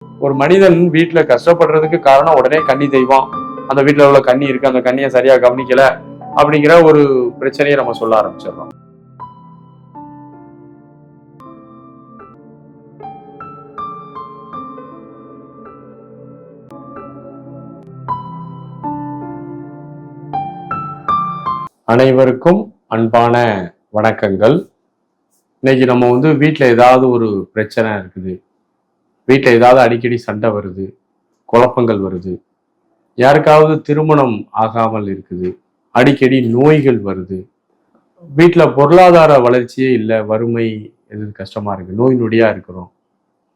ஒரு மனிதன் வீட்டுல கஷ்டப்படுறதுக்கு காரணம் உடனே கன்னி தெய்வம், அந்த வீட்டுல உள்ள கன்னி இருக்கு, அந்த கன்னியை சரியா கவனிக்கல அப்படிங்கிற ஒரு பிரச்சனையை நம்ம சொல்ல ஆரம்பிச்சிடறோம். அனைவருக்கும் அன்பான வணக்கங்கள். இன்னைக்கு நம்ம வீட்டுல ஏதாவது ஒரு பிரச்சனை இருக்குது, வீட்டுல ஏதாவது அடிக்கடி சண்டை வருது, குழப்பங்கள் வருது, யாருக்காவது திருமணம் ஆகாமல் இருக்குது, அடிக்கடி நோய்கள் வருது, வீட்டுல பொருளாதார வளர்ச்சியே இல்லை, வறுமை எது கஷ்டமா இருக்கு, நோய் நொடியா இருக்கிறோம்,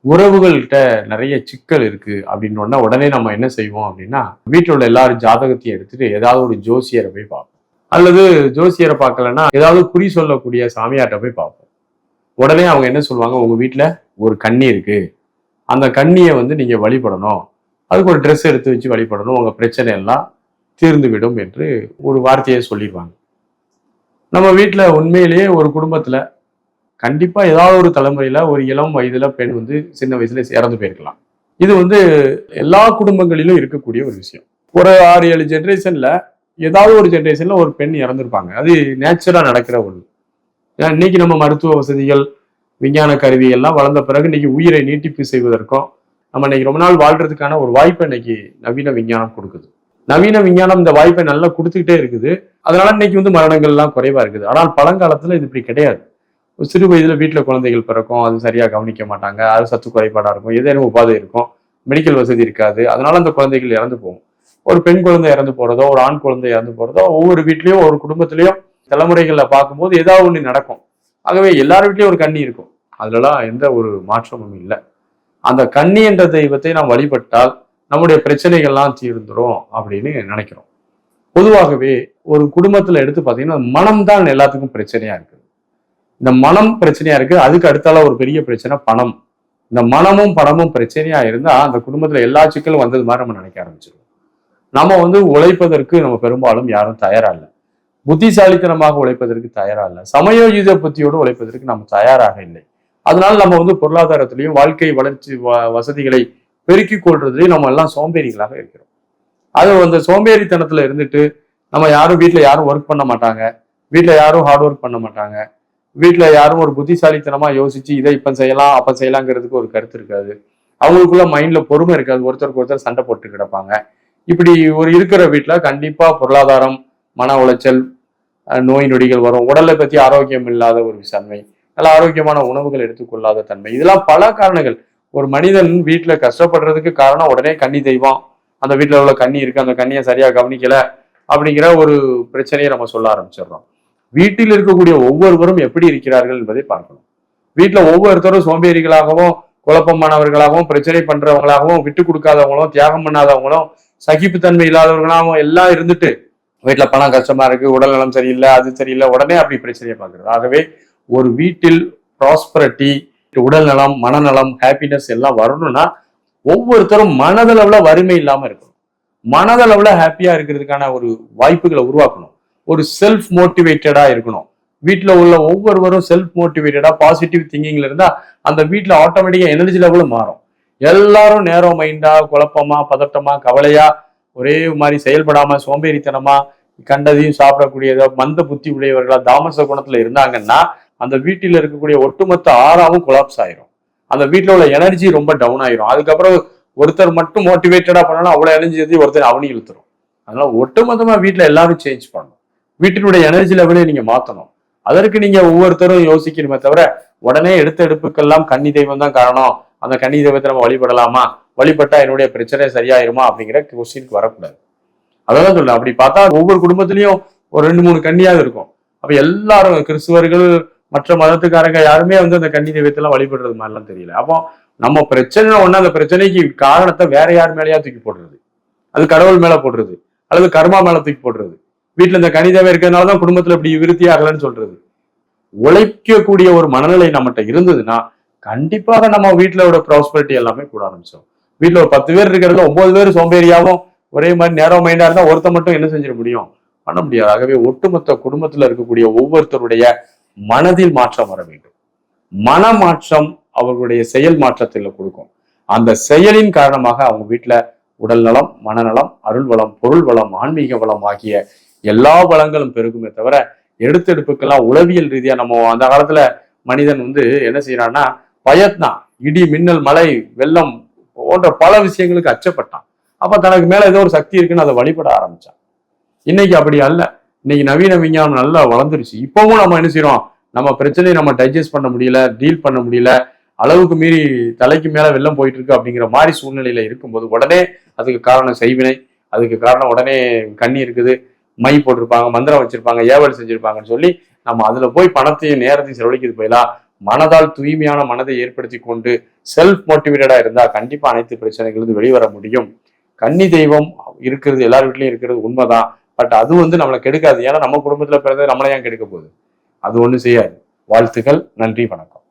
உறவுகள்கிட்ட நிறைய சிக்கல் இருக்கு அப்படின்னு உடனே நம்ம என்ன செய்வோம் அப்படின்னா, வீட்டில் உள்ள எல்லாரும் ஜாதகத்தையும் எடுத்துட்டு ஏதாவது ஒரு ஜோசியரை போய் பார்ப்போம். அல்லது ஜோசியரை பார்க்கலன்னா ஏதாவது குறி சொல்லக்கூடிய சாமியார்ட்ட போய் பார்ப்போம். உடனே அவங்க என்ன சொல்லுவாங்க, உங்க வீட்டுல ஒரு கன்னி இருக்கு, அந்த கன்னியை நீங்க வழிபடணும், அதுக்கு ஒரு ட்ரெஸ் எடுத்து வச்சு வழிபடணும், உங்க பிரச்சனை எல்லாம் தீர்ந்து விடும் என்று ஒரு வார்த்தையை சொல்லிடுவாங்க. நம்ம வீட்டுல உண்மையிலேயே ஒரு குடும்பத்துல கண்டிப்பா ஏதாவது ஒரு தலைமுறையில ஒரு இளம் வயதுல பெண் சின்ன வயசுல இறந்து போயிருக்கலாம். இது எல்லா குடும்பங்களிலும் இருக்கக்கூடிய ஒரு விஷயம். ஒரு 6-7 ஜெனரேஷன்ல ஏதாவது ஒரு ஜெனரேஷன்ல ஒரு பெண் இறந்துருப்பாங்க. அது நேச்சுரலா நடக்கிற ஒண்ணு. இன்னைக்கு நம்ம மருத்துவ வசதிகள், விஞ்ஞான கருவி எல்லாம் வளர்ந்த பிறகு இன்னைக்கு உயிரை நீட்டிப்பு செய்வதற்கும் நம்ம இன்னைக்கு ரொம்ப நாள் வாழ்றதுக்கான ஒரு வாய்ப்பை இன்னைக்கு நவீன விஞ்ஞானம் கொடுக்குது. நவீன விஞ்ஞானம் இந்த வாய்ப்பை நல்லா கொடுத்துக்கிட்டே இருக்குது. அதனால இன்னைக்கு மரணங்கள் எல்லாம் குறைவா இருக்குது. ஆனால் பழங்காலத்துல இது இப்படி கிடையாது. சிறு வயதுல வீட்டுல குழந்தைகள் பிறக்கும், அது சரியா கவனிக்க மாட்டாங்க, அது சத்து குறைபாடா இருக்கும், ஏதேனும் உபாதை இருக்கும், மெடிக்கல் வசதி இருக்காது, அதனால அந்த குழந்தைகள் இறந்து போகும். ஒரு பெண் குழந்தை இறந்து போறதோ, ஒரு ஆண் குழந்தை இறந்து போறதோ, ஒவ்வொரு வீட்லயும் ஒரு குடும்பத்திலயும் தலைமுறைகள்ல பார்க்கும்போது ஏதாவது ஒண்ணு நடக்கும். ஆகவே எல்லார் வீட்லயும் ஒரு கன்னி இருக்கும், அதுலலாம் எந்த ஒரு மாற்றமும் இல்லை. அந்த கன்னி என்ற தெய்வத்தை நாம் வழிபட்டால் நம்முடைய பிரச்சனைகள்லாம் தீர்ந்துரும் அப்படின்னு நினைக்கிறோம். பொதுவாகவே ஒரு குடும்பத்துல எடுத்து பார்த்தீங்கன்னா மனம்தான் எல்லாத்துக்கும் பிரச்சனையா இருக்குது. இந்த மனம் பிரச்சனையா இருக்கு, அதுக்கு அடுத்தால ஒரு பெரிய பிரச்சனை பணம். இந்த மனமும் பணமும் பிரச்சனையா இருந்தா அந்த குடும்பத்துல எல்லா சிக்கலும் வந்தது மாதிரி நம்ம நினைக்க ஆரம்பிச்சிருவோம். நம்ம உழைப்பதற்கு நம்ம பெரும்பாலும் யாரும் தயாரா இல்லை, புத்திசாலித்தனமாக உழைப்பதற்கு தயாரா இல்லை, சமயோஜித புத்தியோடு உழைப்பதற்கு நம்ம தயாராக இல்லை. அதனால நம்ம பொருளாதாரத்திலையும் வாழ்க்கை வளர்ச்சி வசதிகளை பெருக்கிக் கொள்றதுலையும் நம்ம எல்லாம் சோம்பேறிகளாக இருக்கிறோம். அது அந்த சோம்பேறித்தனத்துல இருந்துட்டு நம்ம யாரும் வீட்டுல யாரும் ஒர்க் பண்ண மாட்டாங்க, வீட்டுல யாரும் ஹார்ட் ஒர்க் பண்ண மாட்டாங்க, வீட்டுல யாரும் ஒரு புத்திசாலித்தனமா யோசிச்சு இதை இப்ப செய்யலாம் அப்ப செய்யலாங்கிறதுக்கு ஒரு கருத்து இருக்காது, அவங்களுக்குள்ள மைண்ட்ல பொறுமை இருக்காது, ஒருத்தருக்கு ஒருத்தர் சண்டை போட்டு கிடப்பாங்க. இப்படி ஒரு இருக்கிற வீட்டுல கண்டிப்பா பொருளாதாரம், மன உளைச்சல், நோய் நொடிகள் வரும், உடலை பத்தி ஆரோக்கியம் இல்லாத ஒரு தன்மை, நல்ல ஆரோக்கியமான உணவுகள் எடுத்துக்கொள்ளாத தன்மை, இதெல்லாம் பல காரணங்கள். ஒரு மனிதன் வீட்டுல கஷ்டப்படுறதுக்கு காரணம் உடனே கன்னி தெய்வம், அந்த வீட்டுல உள்ள கன்னி இருக்கு, அந்த கன்னியை சரியா கவனிக்கல அப்படிங்கிற ஒரு பிரச்சனையை நம்ம சொல்ல ஆரம்பிச்சிடுறோம். வீட்டில் இருக்கக்கூடிய ஒவ்வொருவரும் எப்படி இருக்கிறார்கள் என்பதை பார்க்கணும். வீட்டுல ஒவ்வொருத்தரும் சோம்பேறிகளாகவும், குழப்பமானவர்களாகவும், பிரச்சனை பண்றவங்களாகவும், விட்டு கொடுக்காதவங்களும், தியாகம் பண்ணாதவங்களும், சகிப்புத்தன்மை இல்லாதவர்களாகவும் எல்லாம் இருந்துட்டு வீட்டுல பணம் கஷ்டமா இருக்கு, உடல் நலம் சரியில்லை, அது சரியில்லை, உடனே அப்படி பிரச்சனையை பார்க்கறது. ஆகவே ஒரு வீட்டில் ப்ராஸ்பரிட்டி, உடல் நலம், மனநலம், ஹாப்பினஸ் எல்லாம் வரணும்னா ஒவ்வொருத்தரும் மனதளவுல வறுமை இல்லாம இருக்கணும், மனதளவுல ஹாப்பியா இருக்கிறதுக்கான ஒரு வாய்ப்புகளை உருவாக்கணும், ஒரு செல்ஃப் மோட்டிவேட்டடா இருக்கணும். வீட்டுல உள்ள ஒவ்வொருவரும் செல்ஃப் மோட்டிவேட்டடா பாசிட்டிவ் திங்கிங்ல இருந்தா அந்த வீட்டுல ஆட்டோமேட்டிக்கா எனர்ஜி லெவலும் மாறும். எல்லாரும் நேரோ மைண்டா, குழப்பமா, பதட்டமா, கவலையா, ஒரே மாதிரி செயல்படாம சோம்பேறித்தனமா, கண்டதையும் சாப்பிடக்கூடியதோ மந்த புத்தி உடையவர்களா, தாமச குணத்துல இருந்தாங்கன்னா அந்த வீட்டில் இருக்கக்கூடிய ஒட்டுமொத்த ஆறாவும் கொலாப்ஸ் ஆயிரும். அந்த வீட்டுல உள்ள எனர்ஜி ரொம்ப டவுன் ஆயிரும். அதுக்கப்புறம் ஒருத்தர் மட்டும் மோட்டிவேட்டடா பண்ணாலும் அவ்வளவு எனர்ஜி ஒருத்தர் அவனி இழுத்துரும். அதனால ஒட்டுமொத்தமா வீட்டுல எல்லாரும் சேஞ்ச் பண்ணணும், வீட்டினுடைய எனர்ஜி லெவலே நீங்க மாத்தணும். அதற்கு நீங்க ஒவ்வொருத்தரும் யோசிக்கணுமே தவிர உடனே எடுப்புக்கெல்லாம் கன்னி தெய்வம் தான் காரணம், அந்த கன்னி தெய்வத்தை நம்ம வழிபடலாமா, வழிபட்டா என்னுடைய பிரச்சனை சரியாயிருமா அப்படிங்கிற கொஸ்டினுக்கு வரக்கூடாது. அதான் சொல்ல. அப்படி பார்த்தா ஒவ்வொரு குடும்பத்திலயும் ஒரு 2-3 கன்னியாவது இருக்கும். அப்ப எல்லாரும் கிறிஸ்துவர்கள், மற்ற மதத்துக்காரங்க யாருமே அந்த கன்னி தெய்வத்தெல்லாம் வழிபடுறது மாதிரிலாம் தெரியல. அப்போ நம்ம பிரச்சனை ஒண்ணு, அந்த பிரச்சனைக்கு காரணத்தை வேற யார் மேலேயா தூக்கி போடுறது, அது கடவுள் மேல போடுறது, அல்லது கர்மா மேல தூக்கி போடுறது. வீட்டுல இந்த கன்னி தெய்வம் இருக்கிறதுனாலதான் குடும்பத்துல இப்படி விருத்தி ஆகலன்னு சொல்றது. உழைக்கக்கூடிய ஒரு மனநிலை நம்மகிட்ட இருந்ததுன்னா கண்டிப்பாக நம்ம வீட்டுல ப்ராஸ்பரிட்டி எல்லாமே கூட ஆரம்பிச்சோம். வீட்டுல ஒரு 10 பேர் இருக்கிறதுல 9 பேர் சோம்பேறியாவும் ஒரே மாதிரி நேரோ மைண்டா இருந்தா ஒருத்த மட்டும் என்ன செஞ்சிட முடியும், பண்ண முடியாது. ஆகவே ஒட்டுமொத்த குடும்பத்துல இருக்கக்கூடிய ஒவ்வொருத்தருடைய மனதில் மாற்றம் வர வேண்டும். மன மாற்றம் அவர்களுடைய செயல் மாற்றத்தில் கொடுக்கும். அந்த செயலின் காரணமாக அவங்க வீட்டுல உடல் நலம், மனநலம், அருள் வளம், பொருள் வளம், ஆன்மீக வளம் ஆகிய எல்லா வளங்களும் பெருகுமே தவிர எடுத்தெடுப்புக்கெல்லாம் உளவியல் ரீதியா நம்ம அந்த காலத்துல மனிதன் என்ன செய்யறான்னா பயத்தான், இடி மின்னல் மழை வெள்ளம் போன்ற பல விஷயங்களுக்கு அச்சப்பட்டான். அப்ப தனக்கு மேல ஏதோ ஒரு சக்தி இருக்குன்னு அதை வழிபட ஆரம்பிச்சான். இன்னைக்கு அப்படி அல்ல. இன்னைக்கு நவீன விஞ்ஞானம் நல்லா வளர்ந்துருச்சு. இப்பவும் நம்ம என்ன செய்யறோம், நம்ம பிரச்சனையை நம்ம டைஜஸ்ட் பண்ண முடியல, டீல் பண்ண முடியல, அளவுக்கு மீறி தலைக்கு மேல வெள்ளம் போயிட்டு இருக்கு அப்படிங்கிற மாதிரி சூழ்நிலையில இருக்கும்போது உடனே அதுக்கு காரணம் செய்வினை, அதுக்கு காரணம் உடனே கண்ணி இருக்குது, மை போட்டிருப்பாங்க, மந்திரம் வச்சிருப்பாங்க, ஏவல் செஞ்சிருப்பாங்கன்னு சொல்லி நம்ம அதுல போய் பணத்தையும் நேரத்தையும் செலவழிக்கிறது போயிலாம் மனதால் தூய்மையான மனதை ஏற்படுத்தி கொண்டு செல்ஃப் மோட்டிவேட்டடா இருந்தா கண்டிப்பா அனைத்து பிரச்சனைகளும் வெளிவர முடியும். கன்னி தெய்வம் இருக்கிறது எல்லார் வீட்லயும் இருக்கிறது உண்மைதான். பட் அது நம்மளை கெடுக்காது. ஏன்னா நம்ம குடும்பத்துல பிறந்தது நம்மளை ஏன் கெடுக்க போகுது? அது ஒண்ணும் செய்யாது. வாழ்த்துக்கள். நன்றி, வணக்கம்.